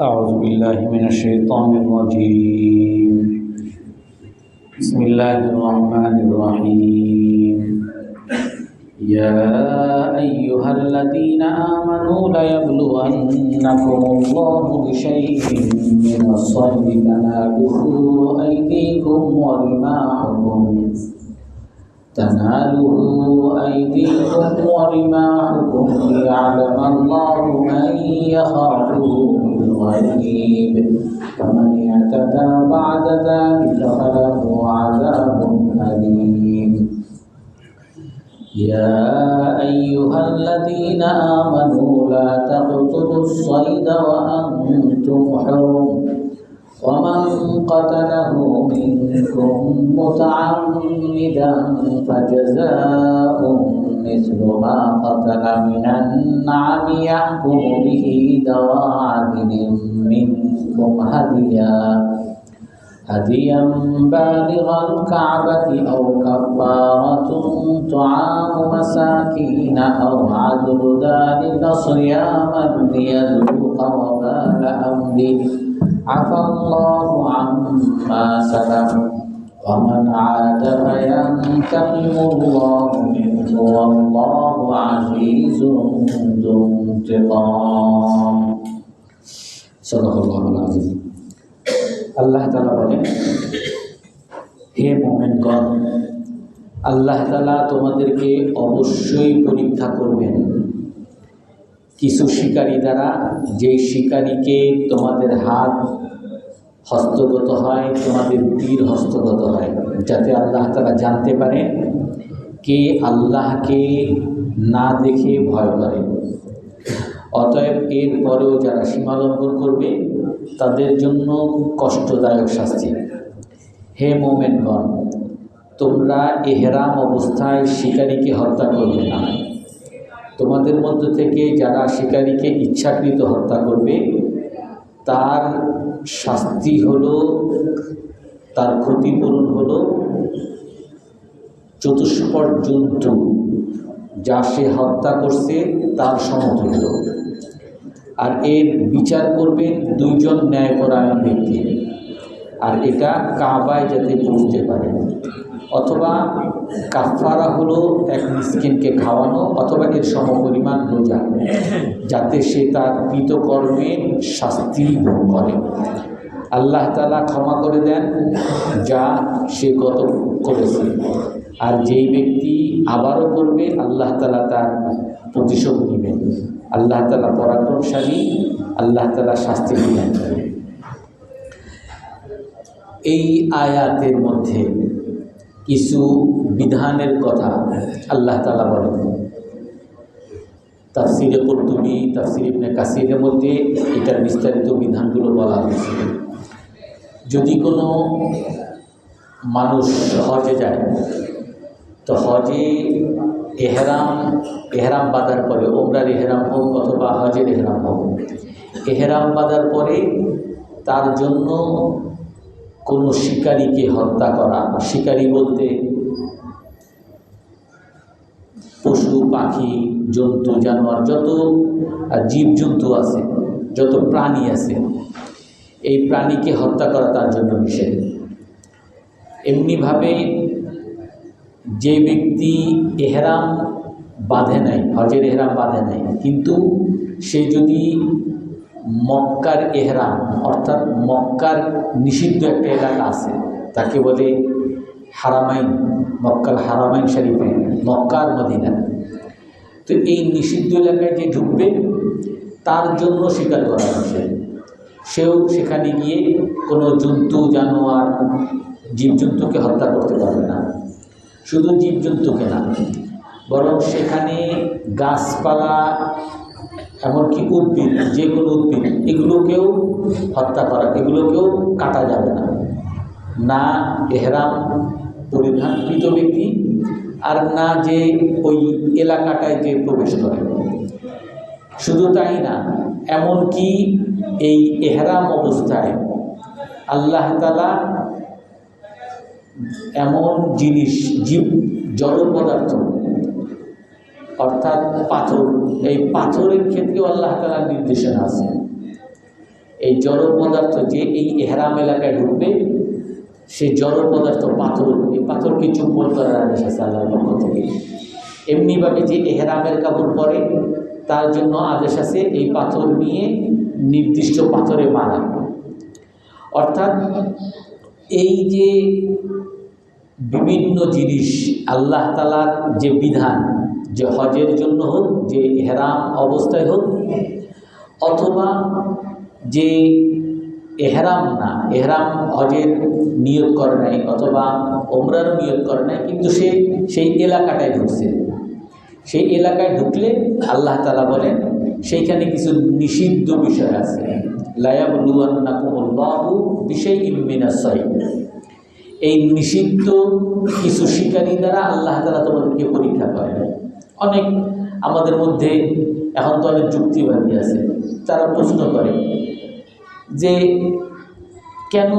أعوذ بالله من الشيطان الرجيم. بسم الله الرحمن الرحيم. يا أيها الذين آمنوا ليبلونكم الله بشيء من الصيد تناله أيديكم ليعلم الله من يخافه بالغيب فمن اعتدى بعد ذلك فله عذاب أليم. يا أيها الذين آمنوا لا تقتلوا الصيد وأنتم حرم ومن قتله منكم متعمدا فجزاء مثل ما قتل من النعم يحكم به ذوى عدل منكم هديا بالغ الكعبة أو كفارة طعام مساكين أو عدل ذلك صياما ليذوق وبال أمره عفى الله عما سلف ومن عاد فينتقم الله منه والله عزيز ذو انتقام. صدق الله العظيم. আল্লাহ তাআলা বলেন, হে মুমিনগণ, আল্লাহ তাআলা তোমাদেরকে অবশ্যই পরীক্ষা করবেন কিছু শিকারী দ্বারা, যেই শিকারীকে তোমাদের হাত হস্তগত হয়, তোমাদের তীর হস্তগত হয়, যাতে আল্লাহ তাআলা জানতে পারে কে আল্লাহকে না দেখে ভয় করে। অতএব এর পরেও যারা সীমালঙ্ঘন করবে তাদের জন্য কষ্টদায়ক শাস্তি। হে মুমিনগণ, তোমরা ইহরাম অবস্থায় শিকারীকে হত্যা করবে না। তোমাদের মধ্য থেকে যারা শিকারীকে ইচ্ছাকৃত হত্যা করবে তার শাস্তি হলো, তার ক্ষতিপূরণ হলো চতুষ্পদ জন্তু যা সে হত্যা করছে তার সমতুল্য। আর এর বিচার করবেন দুইজন ন্যায়পরায়ণ ব্যক্তি, আর এটা কাবায় যাতে পৌঁছতে পারে। অথবা কাফারা হলো এক মিসকিনকে খাওয়ানো, অথবা এর সমপরিমাণ রোজা, যাতে সে তার কৃতকর্মের শাস্তি ভোগ করে। আল্লাহ তাআলা ক্ষমা করে দেন যা সে গত করেছে, আর যেই ব্যক্তি আবারও করবে আল্লাহ তাআলা তার প্রতিশোধ নেবেন। আল্লাহ তাআলা পরাক্রমশালী, আল্লাহ তাআলা শাস্তি দিবেন। এই আয়াতের মধ্যে কিছু বিধানের কথা আল্লাহ তাআলা বলেন। তাফসিরে কুরতুবী, তাফসির ইবনে কাসিরের মধ্যে এটার বিস্তারিত বিধানগুলো বলা হয়েছে। যদি কোনো মানুষ হজে যায়, তো হজে এহরাম বাঁধার পরে, ওমরার এহরাম হোক অথবা হজের এহরাম হোক, এহরাম বাঁধার পরে তার জন্য কোনো শিকারীকে হত্যা করা, শিকারী বলতে পশু পাখি জন্তু জানোয়ার যত জীবজন্তু আছে, যত প্রাণী আছে, এই প্রাণীকে হত্যা করা তার জন্য নিষেধ। এমনিভাবে যে ব্যক্তি এহরাম বাঁধে নাই, হজের এহরাম বাঁধে নাই, কিন্তু সে যদি মক্কার এহরাম, অর্থাৎ মক্কার নিষিদ্ধ একটা এলাকা আছে, তাকে বলে হারামাইন, মক্কার হারামাইন শরীফে, মক্কার মদিনা, তো এই নিষিদ্ধ এলাকায় যে ঢুকবে তার জন্য শিকার করা হচ্ছে। সেও সেখানে গিয়ে কোনো জন্তু জানোয়ার জীবজন্তুকে হত্যা করতে পারবে না। শুধু জীবজন্তুকে না, বরং সেখানে গাছপালা, এমনকি উদ্ভিদ, যে কোনো উদ্ভিদ, এগুলোকেও হত্যা করা, এগুলোকেও কাটা যাবে না। না এহরাম পরিধানকৃত ব্যক্তি, আর না যে ওই এলাকাটায় যে প্রবেশ করে। শুধু তাই না, এমনকি এই এহরাম অবস্থায় আল্লাহ তাআলা এমন জিনিস, জীব, জড় পদার্থ, অর্থাৎ পাথর, এই পাথরের ক্ষেত্রেও আল্লাহ তাআলার নির্দেশনা আছে। এই জড় পদার্থ যে এই এহরাম এলাকায় ঢুকবে, সে জড় পদার্থ পাথর, এই পাথরকে চুম্বন করার আদেশ আছে আল্লাহর পক্ষ থেকে। এমনিভাবে যে এহরামের কাপড় পরে তার জন্য আদেশ আছে এই পাথর নিয়ে নির্দিষ্ট পাথরে মারা। অর্থাৎ এই যে বিভিন্ন জিনিস আল্লাহ তাআলার যে বিধান, যে হজের জন্য হোক, যে এহরাম অবস্থায় হোক, অথবা যে এহরাম না, এহরাম হজের নিয়ত করে নাই অথবা ওমরারও নিয়ত করে নাই, কিন্তু সে সেই এলাকাটায় ঢুকছে, সেই এলাকায় ঢুকলে আল্লাহ তাআলা বলেন সেইখানে কিছু নিষিদ্ধ বিষয় আছে। লা ইয়াবলুওয়ান্নাকুমুল্লাহু বিশাইইম মিনাস সাইদ, এই নিষিদ্ধ কিছু শিকারী দ্বারা আল্লাহ তাআলা তোমাদেরকে পরীক্ষা করেন। অনেক আমাদের মধ্যে এখন তো অনেক যুক্তিবাদী আছে, তারা প্রশ্ন করে যে কেন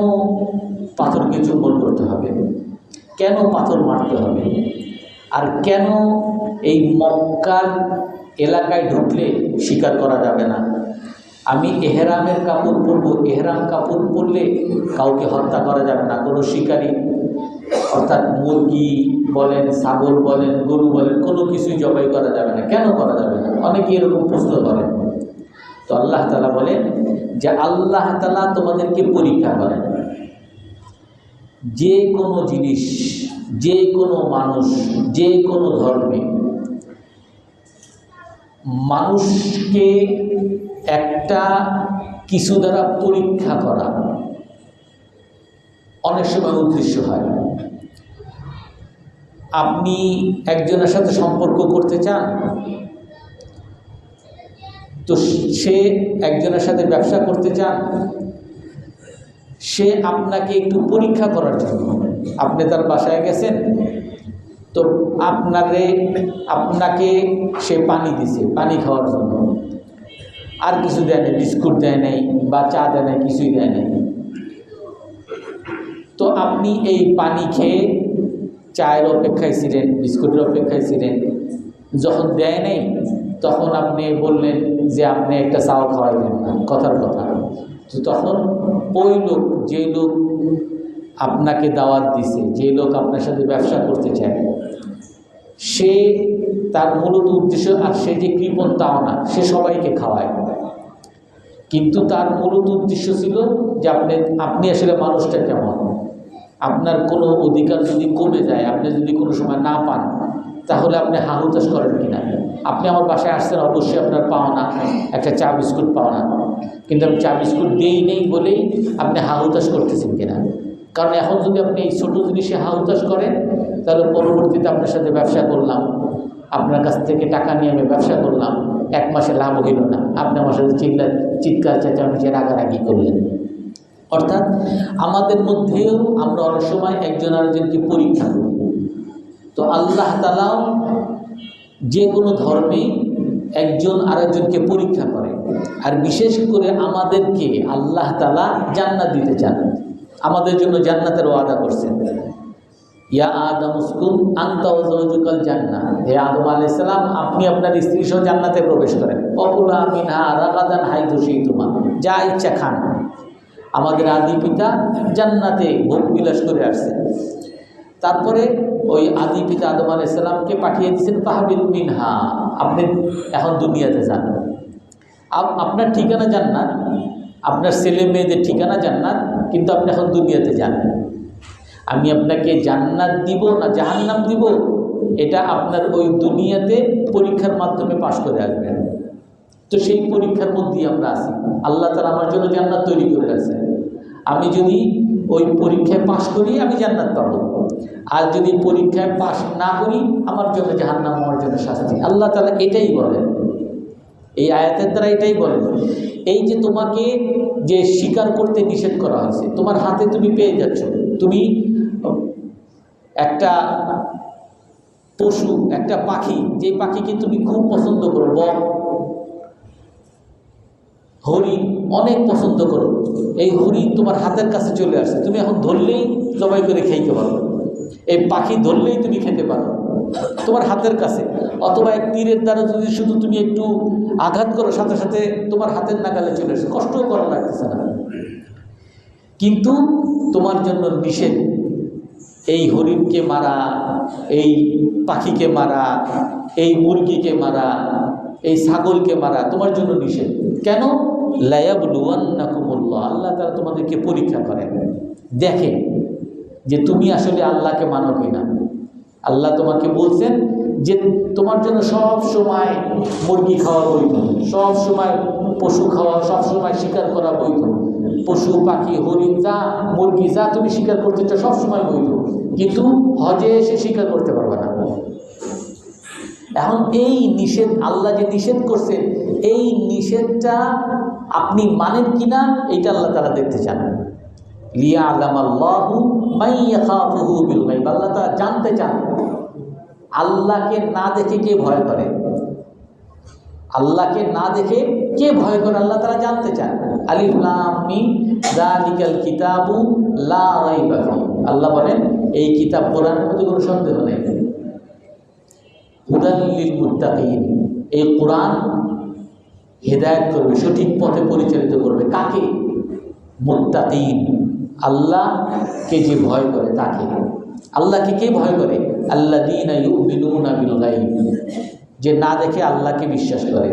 পাথরকে চুম্বন করতে হবে, কেন পাথর মারতে হবে, আর কেন এই মক্কার এলাকায় ঢুকলে শিকার করা যাবে না। আমি এহরামের কাপড় পরব, এহরাম কাপড় পরলে কাউকে হত্যা করা যাবে না, কোনো শিকারী অর্থাৎ মুরগি বলেন, ছাগল বলেন, গরু বলেন, কোনো কিছুই জবাই করা যাবে না, কেন করা যাবে না? অনেকে এরকম প্রশ্ন করেন। তো আল্লাহ তাআলা বলেন যে আল্লাহ তাআলা তোমাদেরকে পরীক্ষা করেন। যে কোনো জিনিস, যে কোনো মানুষ, যে কোনো ধর্মে মানুষকে একটা কিছু দ্বারা পরীক্ষা করা অনেক সময় উদ্দেশ্য হয়। আপনি একজনের সাথে সম্পর্ক করতে চান, তো সে একজনের সাথে ব্যবসা করতে চান, সে আপনাকে একটু পরীক্ষা করার জন্য আপনি তার বাসায় গেছেন, তো আপনাকে সে পানি দিছে, পানি খাওয়ার জন্য, আর কিছু দেয় নাই, বিস্কুট দেয় নাই বা চা দেয় নাই, কিছুই দেয় নাই। তো আপনি এই পানি খেয়ে চায়ের অপেক্ষায় ছিলেন, বিস্কুটের অপেক্ষায় ছিলেন, যখন দেয় নাই তখন আপনি বললেন যে আপনি একটা চাও খাওয়াইলেন না, কথার কথা। তো তখন ওই লোক, যে লোক আপনাকে দাওয়াত দিছে, যে লোক আপনার সাথে ব্যবসা করতে চায়, সে তার মূলত উদ্দেশ্য, আর সে যে কৃপণ তাও না, সে সবাইকে খাওয়ায়, কিন্তু তার মূলত উদ্দেশ্য ছিল যে আপনি আসলে মানুষটা কেমন, আপনার কোনো অধিকার যদি কমে যায়, আপনি যদি কোনো সময় না পান, তাহলে আপনি হাহুতাশ করেন কিনা। আপনি আমার বাসায় আসছেন, অবশ্যই আপনার পাওনা একটা চা বিস্কুট পাওনা, কিন্তু আমি চা বিস্কুট দিই নেই বলেই আপনি হাহুতাশ করতেছেন কিনা। কারণ এখন যদি আপনি এই ছোটো জিনিসে হাহুতাশ করেন, তাহলে পরবর্তীতে আপনার সাথে ব্যবসা করলাম, আপনার কাছ থেকে টাকা নিয়ে আমি ব্যবসা করলাম, 1 মাসে লাভ হইল না, আপনি আমার সাথে চিৎকার চেঁচামেচি রাগারাগি করলেন। অর্থাৎ আমাদের মধ্যেও আমরা অনেক সময় একজন আরেকজনকে পরীক্ষা করি। তো আল্লাহ তাআলাও যে কোনো ধর্মে একজন আরেকজনকে পরীক্ষা করে, আর বিশেষ করে আমাদেরকে আল্লাহ তাআলা জান্নাত দিতে চান, আমাদের জন্য জান্নাতের ওয়াদা করছেন। ইয়া আদম উসকুন আনতা ওয়া যাওজুকাল জান্নাহ, হে আদম আলাইহিস সালাম, আপনি আপনার স্ত্রী সহ জান্নাতে প্রবেশ করেন। অকুলা মিনহা রাগাদান হাইথু শিতুমা, যা ইচ্ছা খান। আমাদের আদি পিতা জান্নাতে ভোগ বিলাস করে আসছেন, তারপরে ওই আদি পিতা আদম আলাইহিস সালামকে পাঠিয়ে দিয়েছেন ফাহবিল মিনহা, আপনি এখন দুনিয়াতে যান, আপনার ঠিকানা জান্নাত, আপনার ছেলে মেয়েদের ঠিকানা জান্নাত, কিন্তু আপনি এখন দুনিয়াতে যান। আমি আপনাকে জান্নাত দিব না জাহান্নাম দিব, এটা আপনার ওই দুনিয়াতে পরীক্ষার মাধ্যমে পাশ করে আসবেন। তো সেই পরীক্ষার মধ্যেই আমরা আছি। আল্লাহ তাআলা আমার জন্য জান্নাত তৈরি করে রাখছেন, আমি যদি ওই পরীক্ষায় পাশ করি আমি জান্নাত পাবো, আর যদি পরীক্ষায় পাশ না করি আমার জন্য জাহান্নাম, আমার জন্য শাস্তি। আল্লাহ তাআলা এটাই বলেন, এই আয়াতের দ্বারা এটাই বলেন, এই যে তোমাকে যে স্বীকার করতে নিষেধ করা হয়েছে, তোমার হাতে তুমি পেয়ে যাচ্ছ, তুমি একটা পশু, একটা পাখি, যে পাখিকে তুমি খুব পছন্দ করো, বক, হরিণ অনেক পছন্দ করো, এই হরিণ তোমার হাতের কাছে চলে আসছে, তুমি এখন ধরলেই জবাই করে খাইতে পারো, এই পাখি ধরলেই তুমি খেতে পারো। তোমার হাতের কাছে, অথবা এক তীরের দ্বারা যদি শুধু তুমি একটু আঘাত করো, সাথে সাথে তোমার হাতের নাগালে চলে আসে, কষ্টও করা লাগতেছে না। কিন্তু তোমার জন্য নিষেধ এই হরিণকে মারা, এই পাখিকে মারা, এই মুরগিকে মারা, এই ছাগলকে মারা তোমার জন্য নিষেধ। কেন? লায়াবলুওয়ান্নাকুমুল্লাহ, আল্লাহ তাআলা তোমাদেরকে পরীক্ষা করেন, দেখেন যে তুমি আসলে আল্লাহকে মানো কিনা। আল্লাহ তোমাকে বলছেন যে তোমার জন্য সব সময় মুরগি খাওয়া বৈধ, সব সময় পশু খাওয়া, সব সময় শিকার করা বৈধ, পশু পাখি হরিণ যা মুরগি যা তুমি শিকার করতে চাও সব সময় বৈধ, কিন্তু হজে এসে শিকার করতে পারবে না। এখন এই নিষেধ, আল্লাহ যে নিষেধ করছে, এই নিষেধটা আপনি মানেন কিনা এইটা আল্লাহ তাআলা দেখতে চান। লিয়া'লামাল্লাহু মান ইয়াখাফুহু বিল গায়ব, আল্লাহ তাআলা জানতে চান আল্লাহকে না দেখে কে ভয় করে, আল্লাহকে না দেখে কে ভয় করে আল্লাহ তাআলা জানতে চান। আলিফ লাম মিম যালিকাল কিতাবু লা রাইবা ফীহ, আল্লাহ বলেন এই কিতাব কোরআনের মধ্যে কোনো সন্দেহ নেই। হুদাল লিল মুত্তাকিন, এই কোরআন হেদায়েত করবে, সঠিক পথে পরিচালিত করবে কাকে? মুত্তাকিন, আল্লাহকে যে ভয় করে তাকে। আল্লাহকে কে ভয় করে? আল্লাযীনা ইউমিনুনা বিল গায়ব, যে না দেখে আল্লাহকে বিশ্বাস করে।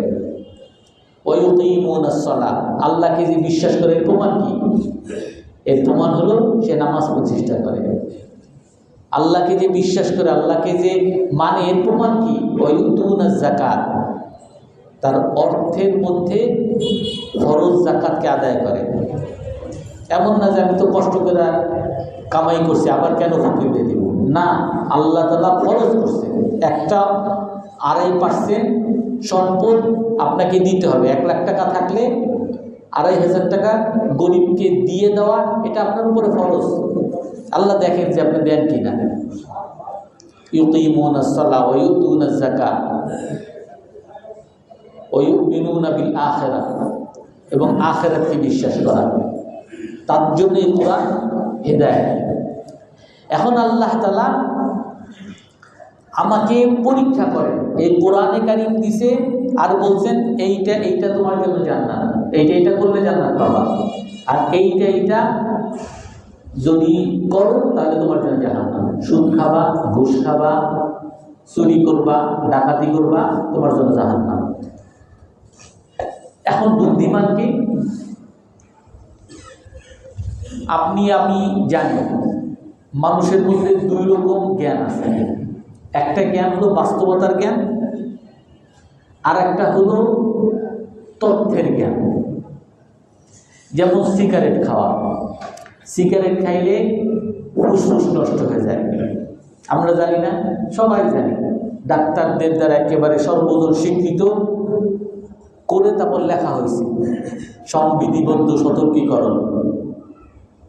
ওয়া ইউকিমুনাস সালাহ, আল্লাহকে যে বিশ্বাস করে এর প্রমাণ কি? এর প্রমাণ হলো সে নামাজ প্রতিষ্ঠা করে। আল্লাহকে যে বিশ্বাস করে, আল্লাহকে যে মানে এর প্রমাণ কি? ওয়া ইউতুনাজ যাকাত, তার অর্থের মধ্যে ফরজ যাকাতকে আদায় করে। এমন না যে আমি তো কষ্ট করে কামাই করছি আবার কেন ফকিরদের দিব, না, আল্লাহ তাআলা ফরজ করছে একটা 2.5% সম্পদ আপনাকে দিতে হবে। 1 লাখ টাকা থাকলে 2,500 টাকা গরিবকে দিয়ে দেওয়া, এটা আপনার উপরে ফরজ। আল্লাহ দেখেন যে আপনি দেন কিনা। ইউকিমুনাস সালাহ ওয়া ইউতুনাজ যাকাত ওয়া ইউমিনুনা বিল আখিরাহ, এবং আখিরাতকে বিশ্বাস করা, তার জন্যই কোরআন হেদায়েত। এখন আল্লাহ তাআলা আমাকে পরীক্ষা করেন, এই কোরআনে কারীম দিছে আর বলছেন এইটা তোমার জন্য জান্নাত, এইটা করলে জান্নাত পাবা, আর এইটা যদি করো তাহলে তোমার জন্য জাহান্নাম। সুদ খাবা, ঘুষ খাবা, চুরি করবা, ডাকাতি করবা, তোমার জন্য জাহান্নাম। এখন বুদ্ধিমান কি? আপনি আমি জানি মানুষের মধ্যে 2 রকম জ্ঞান আছে। একটা জ্ঞান হলো বাস্তবতার জ্ঞান, আর একটা হলো তথ্যের জ্ঞান। যেমন সিগারেট খাওয়া, সিগারেট খাইলে ফুসফুস নষ্ট হয়ে যায়, আমরা জানি না? সবাই জানি, ডাক্তারদের দ্বারা একেবারে সর্বজন স্বীকৃত করে তারপর লেখা হয়েছে সংবিধিবদ্ধ সতর্কীকরণ।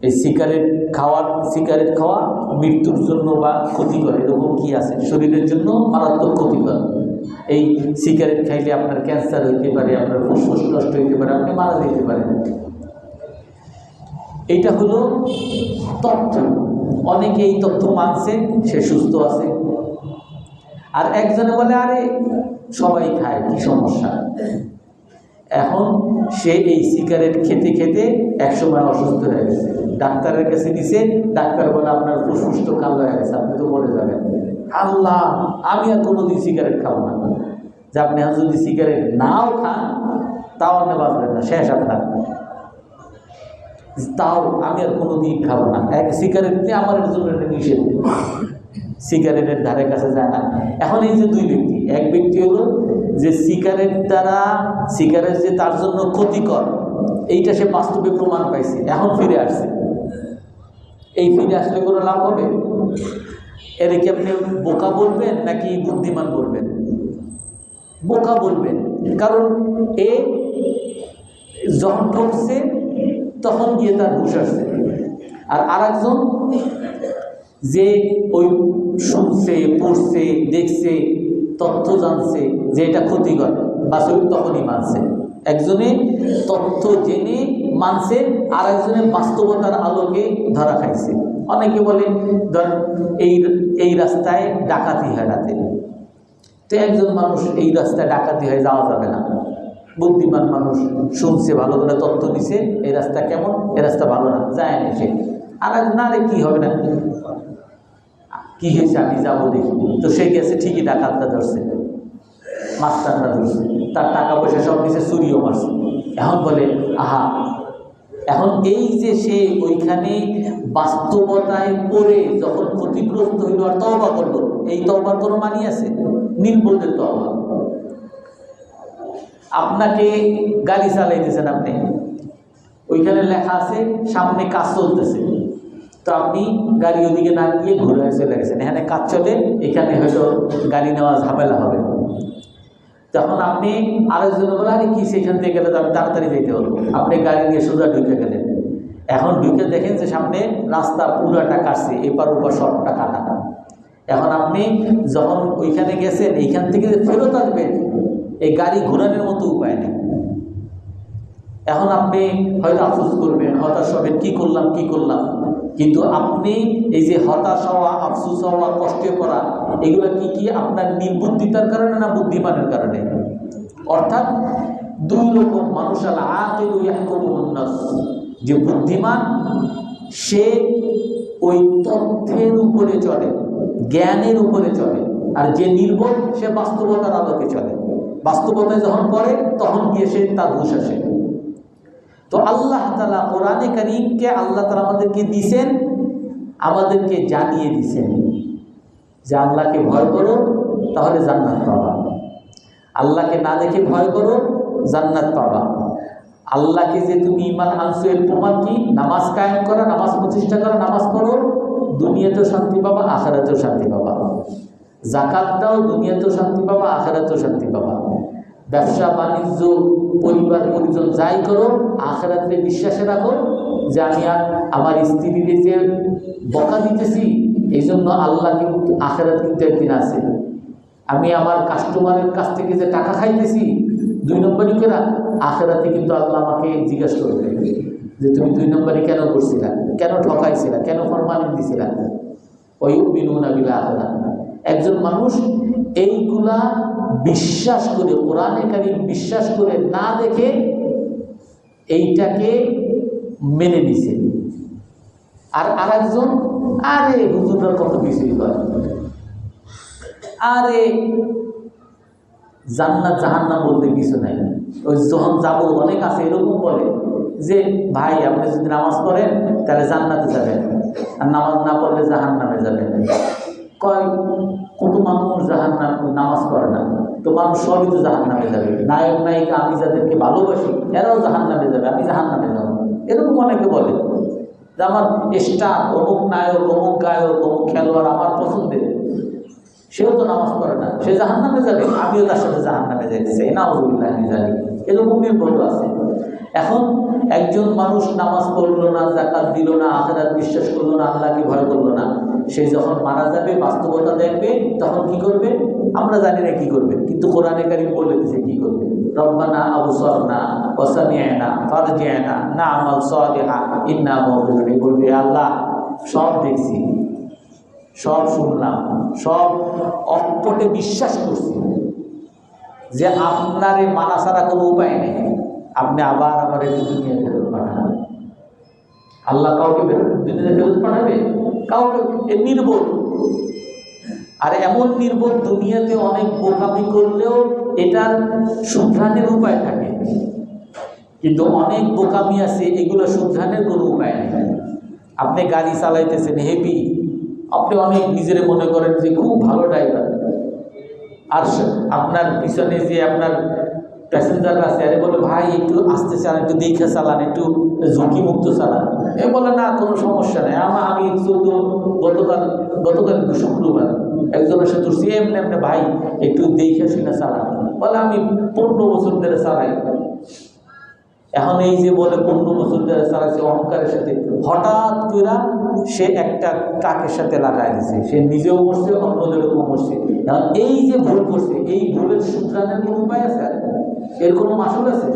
এই সিগারেট খাওয়া মৃত্যুর জন্য বা ক্ষতিকর, এরকম কি আছে? শরীরের জন্য মারাত্মক ক্ষতিকর। এই সিগারেট খাইলে আপনার ক্যান্সার হইতে পারে, আপনার ফুসফুস নষ্ট হইতে পারে, আপনি মারা যেতে পারেন। এইটা হলো তথ্য। অনেকে এই তথ্য মানছে, সে সুস্থ আছে। আর একজনে বলে আরে সবাই খায়, কি সমস্যা? এখন সে এই সিগারেট খেতে খেতে একসময় অসুস্থ হয়ে গেছে, ডাক্তারের কাছে দিছে, ডাক্তার বলে আপনার ফুসফুস তো কালো হয়ে গেছে, আপনি তো মরে যাবেন। আল্লাহ, আমি আর কোনোদিন সিগারেট খাবো না। যে আপনি আর যদি সিগারেট নাও খান তাও আপনি বাঁচবেন না, শেষ আপনার। তাও আমি আর কোনোদিন খাবো না। এক সিগারেট দিয়ে আমার জন্য নিষেধ, সিগারেটের ধারে কাছে যায় না। এখন এই যে 2 ব্যক্তি, এক ব্যক্তি হলো যে সিগারেট যে তার জন্য ক্ষতিকর, এইটা সে বাস্তবে প্রমাণ পাইছে, এখন ফিরে আসছে। এই ফিরে আসলে কোনো লাভ হবে? এর কি আপনি বোকা বলবেন নাকি বুদ্ধিমান বলবেন? বোকা বলবেন, কারণ এ যখন ঠকছে তখন গিয়ে তার হুঁশ আসছে। আর আরেকজন যে ওই শুনছে, পড়ছে, দেখছে, তথ্য জানছে যে এটা ক্ষতিকর, বাস্তবিক তখনই মানছে। একজনে তথ্য জেনে মানছে, আর একজনে বাস্তবতার আলোকে ধরা খাইছে। অনেকে বলে ধর এই রাস্তায় ডাকাতি হয় রাতে, তো একজন মানুষ এই রাস্তায় ডাকাতি হয় যাওয়া যাবে না, বুদ্ধিমান মানুষ শুনছে, ভালো করে তথ্য দিছে, এই রাস্তা কেমন, এই রাস্তা ভালো না, যায় না সে। আর না রে কি হবে না, কি হয়েছে আমি যাবো দেখি, তো সে গেছে ঠিকই, ডাকাতটা ধরছে, মাস্টারটা ধরছে, তার টাকা পয়সা সব কিছু চুরিও মারছে। এখন বলে আহা, এখন এই যে সে ওইখানে বাস্তবতায় পড়ে যখন ক্ষতিগ্রস্ত হইল আর তওবা করলো, এই তওবার কোনো মানি আছে? নির্বোধের তওবা। আপনাকে গাড়ি চালাইতেছেন, আপনি ওইখানে লেখা আছে সামনে কাজ চলতেছে, তো আপনি গাড়ি ওদিকে না গিয়ে ঘুরে চলে গেছেন, এখানে কাজ চলে, এখানে হয়তো গাড়ি নেওয়া ঝামেলা হবে। তখন আপনি আরেকজন বলে আরে কি সেখান থেকে গেলে তো আমি তাড়াতাড়ি যেতে হলো, আপনি গাড়ি নিয়ে সোজা ঢুকে গেলেন। এখন ঢুকে দেখেন যে সামনে রাস্তা পুরাটা কাটছে, এপার ওপার সবটা কাটা। এখন আপনি যখন ওইখানে গেছেন, এইখান থেকে ফেরত আসবেন, এই গাড়ি ঘোরানোর মতো উপায় নেই। এখন আপনি হয়তো আফসোস করবেন, হতাশ হবেন, কি করলাম। কিন্তু আপনি এই যে হতাশ হওয়া, আফসোস হওয়া, কষ্টে পড়া, এগুলো কি আপনার নির্বুদ্ধিতার কারণে না বুদ্ধিমানের কারণে? অর্থাৎ দুই রকম মানুষ, আল আকিল ইয়াহকুমুন নাস, যে বুদ্ধিমান সে ওই তথ্যের উপরে চলে, জ্ঞানের উপরে চলে, আর যে নির্বোধ সে বাস্তবতার আলোকে চলে। বাস্তবতায় যখন পড়ে তখন গিয়ে সে তার হুঁশ আসে। তো আল্লাহ তাআলা কোরআনে কারীমকে আল্লাহ তাআলা আমাদেরকে দিয়েছেন, আমাদেরকে জানিয়ে দিয়েছেন যে আল্লাহকে ভয় করো তাহলে জান্নাত পাবা, আল্লাহকে না দেখে ভয় করো জান্নাত পাবা। আল্লাহকে যে তুমি ঈমান আনছো এর প্রমাণ কি? নামাজ কায়েম করা, নামাজ প্রতিষ্ঠা করা, নামাজ পড়ো, দুনিয়াতেও শান্তি পাবা, আখিরাতেও শান্তি পাবা। যাকাত দাও, দুনিয়াতেও শান্তি পাবা, আখিরাতেও শান্তি পাবা। ব্যবসা বাণিজ্য, পরিবার পরিজন যাই করো, আখিরাতে বিশ্বাসে রাখো যে আমি আমার স্ত্রীকে যে বকা দিতেছি এই জন্য আল্লাহ কিন্তু আখিরাত কিন্তু একদিন আছে। আমি আমার কাস্টমারের কাছ থেকে যে টাকা খাইতেছি 2 নম্বরই কেনা, আখিরাতে কিন্তু আল্লাহ আমাকে জিজ্ঞাসা করবে যে তুমি 2 নম্বরই কেন করছিলা, কেন ঠকাইছিলা, কেন ফরমালিন দিছিলা। ওয়ায়ুমিনুনা বিল আখিরাহ। একজন মানুষ এইগুলা বিশ্বাস করে, কোরআনে কারীম বিশ্বাস করে না দেখে এইটাকে মেনে নিছে। আর আরেকজন আরে হুজুররা কত কিছুই করে, আরে জান্নাত জাহান্নাম বলতে কিছু নাই, ওই যখন যাবো অনেক আছে এরকম বলে যে ভাই আপনি যদি নামাজ পড়েন তাহলে জান্নাতে যাবেন, আর নামাজ না পড়লে জাহান্নামে যাবেন। কয় কত মানুষ জাহান্নাম নামাজ পড়ে না, তো মানুষ সবই তো জাহান্নামে যাবে। নায়ক নায়িকা আমি যাদেরকে ভালোবাসি এরাও জাহান্নামে যাবে, আমি জাহান্নামে যাবো, এরকম অনেকে বলে যে আমার স্টার অমুক নায়ক, অমুক গায়ক, অমুক খেলোয়াড় আমার পছন্দের, সেও তো নামাজ পড়ে না, সে জাহান্নামে যাবে, আমিও তার সাথে জাহান্নামে যাইতেছি, নাউযুবিল্লাহ মিন যালিক। এরকম নির্ভর আছে। এখন একজন মানুষ নামাজ পড়লো না, যাকাত দিল না, আখিরাত বিশ্বাস করলো না, আল্লাহকে ভয় করলো না, সে যখন মারা যাবে, বাস্তবতা দেখবে, তখন কি করবে আমরা জানি না কি করবে, কিন্তু কোরআনে কারীম বলে দিয়েছে কি করবে। রব্বানা আবসারনা ওয়া সামি'না ফারজি'না না'মাল সালিহান ইন্না মুকিনুন। বলবে আল্লাহ সব দেখছি, সব শুনলাম, সব অকপটে বিশ্বাস করছি যে আপনারে মানা ছাড়া কোনো উপায় নেই, আপনি আবার আমার এই দুনিয়া ফেরত পাঠান। আল্লাহ কাউকে দুনিয়া ফেরত পাঠাবে? কাউকে। নির্বোধ, আর এমন নির্বোধ দুনিয়াতে অনেক বোকামি করলেও এটার শুধরানোর উপায় থাকে, কিন্তু অনেক বোকামি আছে এগুলো শুধরানোর কোনো উপায় নেই। আপনি গাড়ি চালাইতেছেন হেভি, আপনি অনেক নিজেরে মনে করেন যে খুব ভালো ড্রাইভার, আর আপনার পিছনে যে আপনার প্যাসেঞ্জার আছে আরে বলে ভাই একটু আস্তে চালান, একটু দেখে চালান, একটু ঝুঁকিমুক্ত চালান। এ বলে না কোনো সমস্যা নেই, আমি গতকাল শুক্রবার একজনের সাথে তুলছি, এমনি এমনি ভাই একটু দেখে শুনে চালান, বলে আমি 15 বছর ধরে চালাই। এখন এই যে বলে 15 বছর ধরে চালাচ্ছে অহংকারের সাথে, হঠাৎ করে সে একটা ট্রাকের সাথে লাগাই দিছে, সে নিজেও মরছে, অন্যদেরকেও মরছে। এখন এই যে ভুল করছে, এই ভুলের শুধরানোর কোনো উপায় আছে? এর কোনো মাসুল আছে?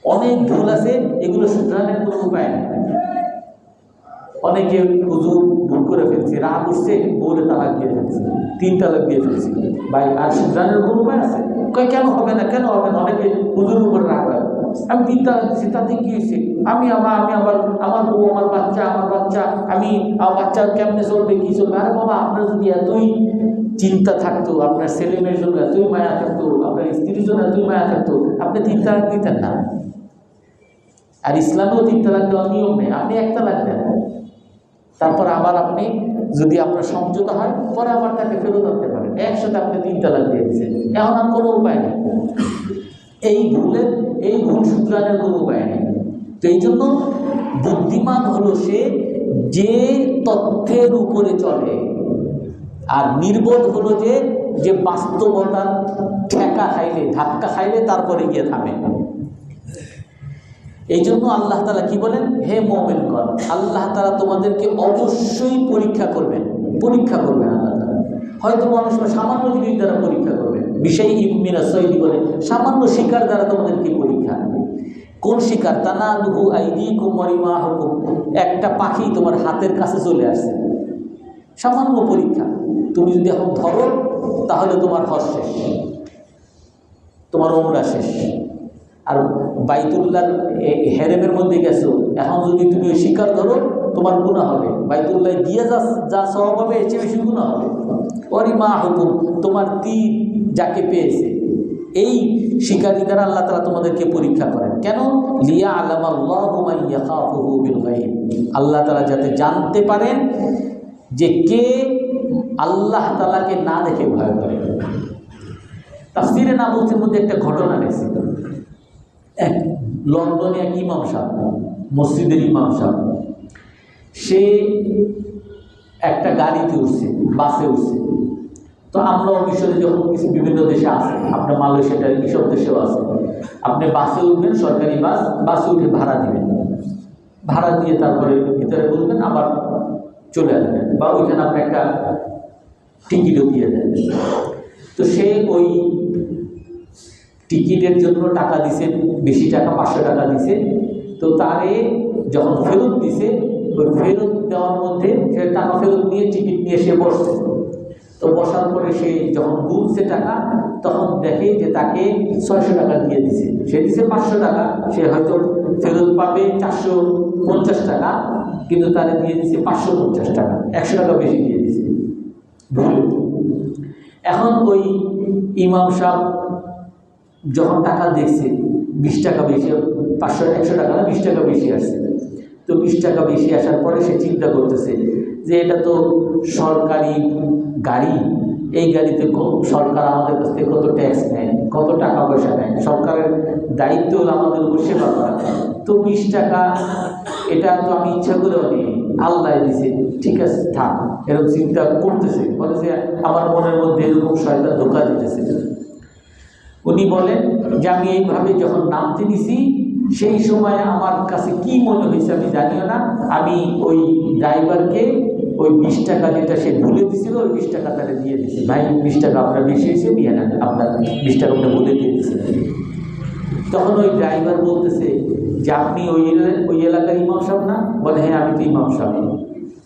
অনেক ভুল আছে, এগুলো শুধরানোর কোনো উপায় নেই। অনেকে হুজুর ভুল করে ফেলছে, রাগ উঠছে, বউরে তালাক দিয়ে ফেলছে, 3 তালাক দিয়ে ফেলছে। ভাই আর শুধরানোর কোনো উপায় আছে? কয় কেন হবে না, কেন হবে না? অনেকে হুজুর উপর রাগ হয়, আমি 3 তালাক দিচ্ছি, তাতে কি হয়েছে? আমি আবার আমার বউ, আমার বাচ্চা, আমি আমার বাচ্চা কেমনে চলবে, কি চলবে? আরে বাবা, আপনার যদি এতই চিন্তা থাকতো, আপনার ছেলে মেয়ের জন্য এতই মায়া থাকতো, আপনার স্ত্রীর জন্য এতই মায়া থাকতো, আপনি 3 তালাক দিতেন না। আর ইসলামেও 3 তালাক দেওয়ার নিয়ম নেই, আপনি 1 তালাক দেন, তারপর আবার আপনি যদি আপনার সমঝোতা হয় পরে আবার তাকে ফেরত আনতে পারেন। একসাথে আপনি 3 তালাক দিয়ে দিচ্ছেন, এখন আর কোনো উপায় নেই। এই ভুল শুধরানোর কোনো উপায় নেই। তো এই জন্য বুদ্ধিমান হলো সে যে তথ্যের উপরে চলে, আর নির্বোধ হলো যে বাস্তবতার ঠেকা খাইলে, ধাক্কা খাইলে তারপরে গিয়ে থামে। এই জন্য আল্লাহ তাআলা কি বলেন, হে মুমিনগণ, আল্লাহ তাআলা তোমাদেরকে অবশ্যই পরীক্ষা করবেন আল্লাহ তাআলা। হয়তো মানুষ সামান্য জিনিস দ্বারা পরীক্ষা করবেন, বিষয় ইমিনা সৈদি বলে সামান্য শিকার দ্বারা তোমাদেরকে পরীক্ষা। কোন শিকার? তানালুহু আইদিকুম ওয়া রিমাহুকুম, একটা পাখি তোমার হাতের কাছে চলে আসছে, সামান্য পরীক্ষা। তুমি যদি এখন ধরো তাহলে তোমার হজ শেষ, তোমার উমরা শেষ। আর বাইতুল্লাহর হেরেমের মধ্যে গেছো, এখন যদি তুমি ওই শিকার ধরো তোমার গুনাহ হবে, বাইতুল্লাহ গিয়ে যা সওয়াব হবে এর চেয়ে বেশি গুনাহ হবে। ওয়ারিমাহুকুম, তোমার তীর যাকে পেয়েছে, এই শিকারী দ্বারা আল্লাহ তাআলা তোমাদেরকে পরীক্ষা করেন। কেন? লিয়া'লামাল্লাহু মান ইয়াখাফুহু বিল গায়ব, আল্লাহ তাআলা যাতে জানতে পারেন যে কে আল্লাহ তাআলাকে না দেখে ভয় করে। তাফসীরে নাবুয়ীর মধ্যে একটা ঘটনা রয়েছে। এক লন্ডনে এক ইমাম সাহেব, মসজিদের ইমাম সাহেব, সে একটা গাড়িতে উঠছে, বাসে উঠছে। তো আমরা মিশরে যখন কিছু বিভিন্ন দেশে আছে, আপনার মালয়েশিয়াটা এইসব দেশেও আছে, আপনি বাসে উঠবেন, সরকারি বাসে উঠে ভাড়া দিবেন, ভাড়া দিয়ে তারপরে ভিতরে বলবেন, আবার চলে আসবেন, বা ওইখানে আপনি একটা টিকিটও দিয়ে দেন। তো সে ওই টিকিটের জন্য টাকা দিছে, বেশি টাকা, 500 টাকা দিছে। তো তারে যখন ফেরত দিছে, ওই ফেরত দেওয়ার মধ্যে সে টাকা ফেরত নিয়ে টিকিট নিয়ে সে বসছে। তো বসার পরে সে যখন গুনছে টাকা, তখন দেখে যে তাকে 600 টাকা দিয়ে দিছে। সে দিছে 500 টাকা, সে হয়তো ফেরত পাবে 450 টাকা, কিন্তু তারে দিয়ে দিছে 550 টাকা, 100 টাকা বেশি দিয়ে দিছে ভুলে। এখন ওই ইমাম সাহেব যখন টাকা দেখছে 20 টাকা বেশি, 100 টাকা না, 20 টাকা বেশি আসছে। তো 20 টাকা বেশি আসার পরে সে চিন্তা করতেছে যে এটা তো সরকারি গাড়ি, এই গাড়িতে সরকার আমাদের কাছ থেকে কত ট্যাক্স নেয়, কত টাকা পয়সা নেয়, সরকারের দায়িত্ব হলো আমাদের উপর সেবা করা। তো 20 টাকা এটা তো আমি ইচ্ছা করেও নিই, আল্লাহ দিছে, ঠিক আছে থাক, এরকম চিন্তা করতেছে। বলে যে আমার মনের মধ্যে এরকম শয়তান ধোঁকা দিতেছে। উনি বলেন যে আমি এইভাবে যখন নামতে দিছি, সেই সময় আমার কাছে কি মনে হয়েছে আমি জানিও না, আমি ওই ড্রাইভারকে ওই 20 টাকা যেটা সে ভুলে দিছিল, ওই 20 টাকা তারা দিয়ে দিয়েছে। ভাই 20 টাকা আপনার বেশি হয়েছে, নিয়ে নেন, আপনার 20 টাকা আপনি ভুলে দিয়ে দিয়েছে। তখন ওই ড্রাইভার বলতেছে যে আপনি ওই এলাকার ইমাম সাহেব না? বলে হ্যাঁ আমি তো ইমাম সাহেব।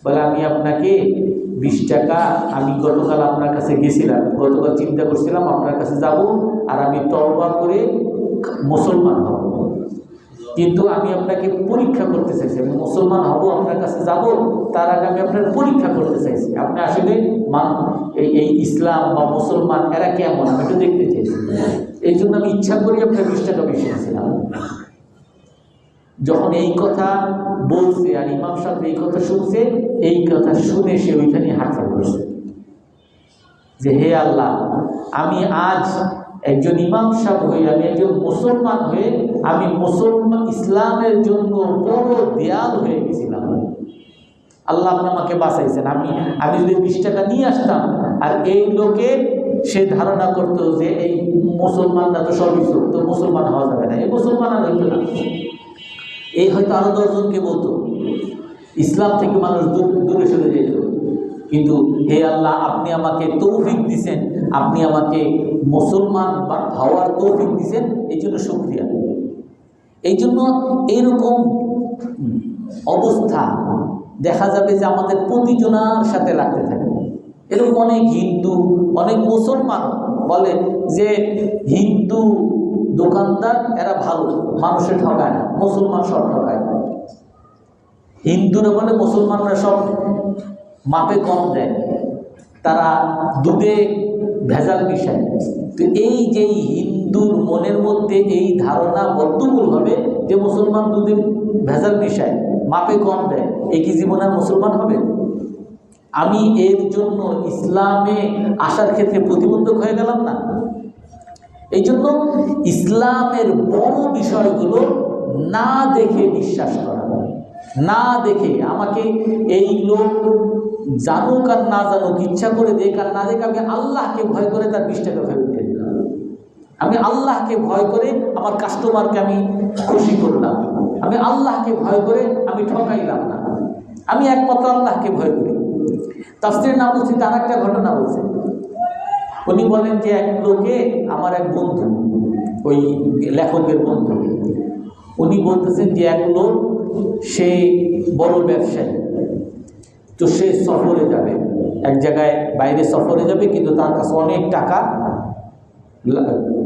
বলে আমি আপনাকে 20 টাকা, আমি গতকাল আপনার কাছে গেছিলাম, গতকাল চিন্তা করছিলাম আপনার কাছে যাব, আর আমি তওবা করে মুসলমান হব, কিন্তু আমি আপনাকে পরীক্ষা করতে চাইছি, আমি মুসলমান হব, আপনার কাছে যাব, তার আগে আমি আপনার পরীক্ষা করতে চাইছি, আপনি আসলে এই ইসলাম বা মুসলমান এরা কেমন আমি একটু দেখতে চাইছি। এই জন্য আমি ইচ্ছা করি আপনার 20 টাকা বেশি দিয়েছিলাম। যখন এই কথা বলছে আর ইমাম সাহেব এই কথা শুনছে, এই কথা শুনে সে ওইখানে হাত করছে যে হে আল্লাহ, আমি আজ একজন ইমাম সাহেব হয়ে, আমি একজন মুসলমান হয়ে, আমি মুসলমান ইসলামের জন্য বড় দেয়াল হয়ে গেছিলাম। আল্লাহ আপনি আমাকে বাঁচাইছেন। আমি যদি 20 টাকা নিয়ে আসতাম, আর এই লোকে সে ধারণা করতো যে এই মুসলমানরা তো সবই চোখ, তো মুসলমান হওয়া যাবে না, এই মুসলমান আর হইতো না। এই হয়তো আরো 10 জনকে বলতো, ইসলাম থেকে মানুষ দূরে সরে যেত। কিন্তু হে আল্লাহ, আপনি আমাকে তৌফিক দিছেন, আপনি আমাকে মুসলমান হওয়ার তৌফিক দিছেন, এই জন্য শুকরিয়া। এই জন্য এইরকম অবস্থা দেখা যাবে যে আমাদের প্রতিজনার সাথে লাগতে থাকে। এরকম অনেক হিন্দু, অনেক মুসলমান বলে যে হিন্দু দোকানদার এরা ভালো, মানুষের ঠকায় না, মুসলমান সব ঠকায়। হিন্দুরা বলে মুসলমানরা সব মাপে কম দেয়, তারা দুধে ভেজাল মিশায়। তো এই যে হিন্দুর মনের মধ্যে এই ধারণা বদ্ধমূল হবে যে মুসলমান দুধে ভেজাল মিশায়, মাপে কম দেয়, এই কি জীবনে মুসলমান হবে? আমি এর জন্য ইসলামে আসার ক্ষেত্রে প্রতিবন্ধক হয়ে গেলাম না? এই জন্য ইসলামের বড় বিষয়গুলো না দেখে বিশ্বাস করা, না দেখে, আমাকে এই লোক জানুক আর না জানুক, ইচ্ছা করে দেখ আর না দেখ, আমি আল্লাহকে ভয় করে তার 20 টাকা ফেরত দিয়ে দিলাম। আমি আল্লাহকে ভয় করে আমার কাস্টমারকে আমি খুশি করলাম। আমি আল্লাহকে ভয় করে আমি ঠকাইলাম না, আমি একমাত্র আল্লাহকে ভয় করি। তাফসীরে নাবুসী তার একটা ঘটনা বলছে। উনি বলেন যে এক লোকে, আমার এক বন্ধু, ওই লেখকের বন্ধু, উনি বলতেছেন যে এক লোক, সে বড় ব্যবসায়ী, তো সে সফরে যাবে, এক জায়গায় বাইরে সফরে যাবে, কিন্তু তার কাছে অনেক টাকা,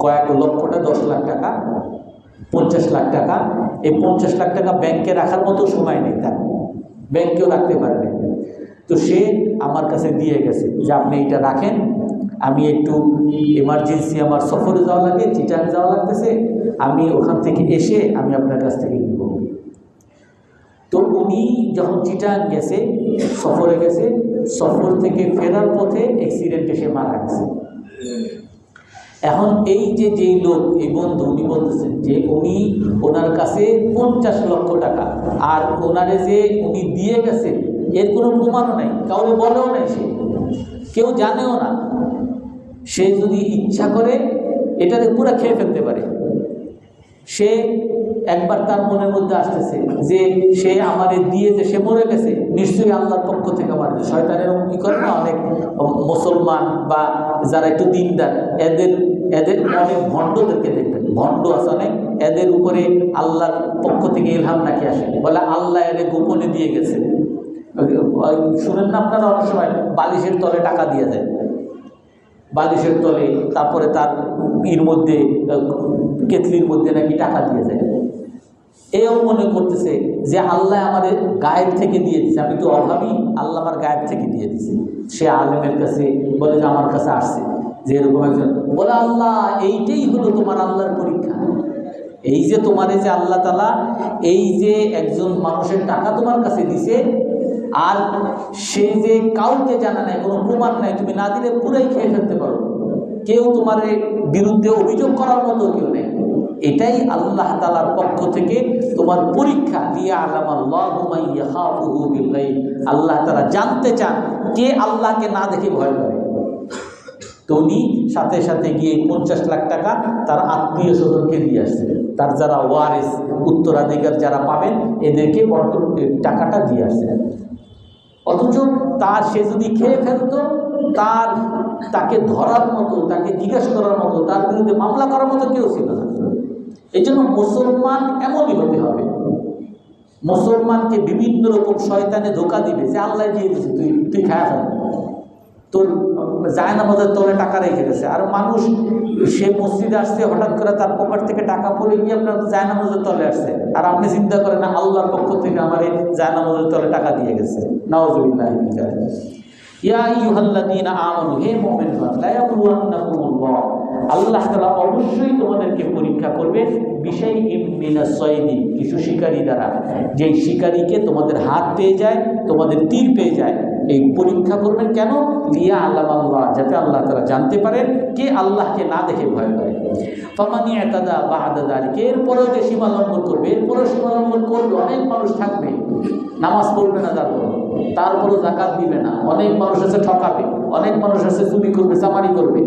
কয়েক লক্ষটা, 10 লাখ টাকা, 50 লাখ টাকা। এই 50 লাখ টাকা ব্যাংকে রাখার মতো সময় নেই তার, ব্যাংকেও রাখতে পারবে। তো সে আমার কাছে দিয়ে গেছে যে আপনি এটা রাখেন, আমি একটু এমার্জেন্সি, আমার সফরে যাওয়া লাগে, চিটাং যাওয়া লাগতেছে, আমি ওখান থেকে এসে আমি আপনার কাছ থেকে নিব। তো উনি যখন চিটাং গেছে, সফরে গেছে, সফর থেকে ফেরার পথে অ্যাক্সিডেন্টে সে মারা গেছে। এখন এই যে যেই লোক, এই বন্ধু, উনি বলতেছেন যে উনি ওনার কাছে 50 লক্ষ টাকা, আর ওনারে যে উনি দিয়ে গেছে এর কোনো প্রমাণও নাই, কাউকে বলেও নাই, সে কেউ জানেও না। সে যদি ইচ্ছা করে এটাকে পুরো খেয়ে ফেলতে পারে। সে একবার তার মনের মধ্যে আসতেছে যে সে আমারে দিয়ে যে সে মরে গেছে, নিশ্চয়ই আল্লাহর পক্ষ থেকে মারবে। শয়তানের কি করে না, অনেক মুসলমান বা যারা একটু দিনদার, এদের অনেক ভণ্ডদেরকে দেখবেন, ভণ্ড আছে অনেক, এদের উপরে আল্লাহর পক্ষ থেকে ইলহাম নাকি আসে, বলে আল্লাহ এদের গোপনে দিয়ে গেছে। শুনেন না আপনারা, অনেক সময় বালিশের তলে টাকা দিয়ে দেয়, বালিশের তলে, তারপরে তার মধ্যে, কেতলির মধ্যে নাকি টাকা দিয়ে যায়। এও মনে করতেছে যে আল্লাহ আমাদের গায়েব থেকে দিয়ে দিছে, আমি তো অভাবী, আল্লাহ আমার গায়েব থেকে দিয়ে দিছে। সে আলেমের কাছে বলে যে আমার কাছে আসছে, যে এরকম একজন বলে, আল্লাহ এইটাই হলো তোমার আল্লাহর পরীক্ষা। এই যে তোমার যে আল্লাহ তাআলা এই যে একজন মানুষের টাকা তোমার কাছে দিছে, আর সে যে কাউকে জানা নাই, কোনো প্রমাণ নাই, তুমি না দিলে পুরাই খেয়ে ফেলতে পারো, কেউ তোমার বিরুদ্ধে অভিযোগ করার মতো কেউ নেই। এটাই আল্লাহ তাআলার পক্ষ থেকে তোমার পরীক্ষা। আল্লাহ তাআলা জানতে চান কে আল্লাহকে না দেখে ভয় করে। তো উনি সাথে সাথে গিয়ে 50 লাখ টাকা তার আত্মীয় স্বজনকে দিয়ে আসছে, তার যারা ওয়ারিস, উত্তরাধিকার যারা পাবেন, এদেরকে টাকাটা দিয়ে আসছে। অথচ তার, সে যদি খেয়ে ফেলত, তাকে ধরার মতো, তাকে জিজ্ঞাসা করার মতো, তার বিরুদ্ধে মামলা করার মতো কেউ ছিল না। এই জন্য মুসলমান এমনই হতে হবে। মুসলমানকে বিভিন্ন রকম শয়তানে ধোঁকা দিবে যে আল্লাহ দিয়ে দিচ্ছে, তুই খায়া ফেল, তোর জায়নামাজের তলে টাকা রেখে গেছে। আর মানুষ, সে মসজিদে আসছে, হঠাৎ করে তার পকেট থেকে টাকা পড়ে গিয়ে আপনার জায়নামাজের তলে আসছে, আর আপনি চিন্তা করেন না আল্লাহর পক্ষ থেকে আমার এই জায়নামাজের তলে টাকা দিয়ে গেছে। নাউযুবিল্লাহি মিন যালিক। ইয়া আইয়ুহাল্লাযীনা আমানু, হে মুমিনগণ, লা ইয়াবলুওয়ান্নাকুমুল্লাহ, আল্লাহ তাআলা অবশ্যই তোমাদেরকে পরীক্ষা করবে, বিশাইইম মিনাস সাইদি, কিছু শিকারী দ্বারা, যেই শিকারীকে তোমাদের হাত পেয়ে যায়, তোমাদের তীর পেয়ে যায়, এই পরীক্ষা করবেন কেন? লিয়া আল্লাহ, যাতে আল্লাহ তাআলা জানতে পারেন কে আল্লাহকে না দেখে ভয় করে। ফামানি আতাদা বা'দা যালিকা, এরপরেও যে সীমা লঙ্ঘন করবে, এরপরেও সীমা লঙ্ঘন করবে। অনেক মানুষ থাকবে নামাজ পড়বে না, তারপরও যাকাত দিবে না, অনেক মানুষ আছে ঠকাবে, অনেক মানুষ আছে চুরি করবে, চামারি করবে,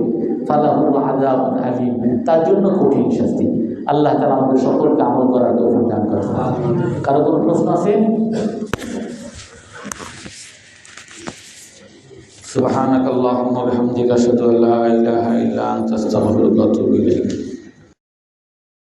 ফালাহু আযাবুন আযীম, তার জন্য কঠিন শাস্তি। আল্লাহ তাআলা আমাদের সকলকে আমল করার তৌফিক দান করুন। কারো কোনো প্রশ্ন আছে? সুবহানাকাল্লাহুম্মা ওয়া বিহামদিকা আশহাদু আল্লা ইলাহা ইল্লা আনতা আস্তাগফিরুকা ওয়া আতুবু ইলাইক।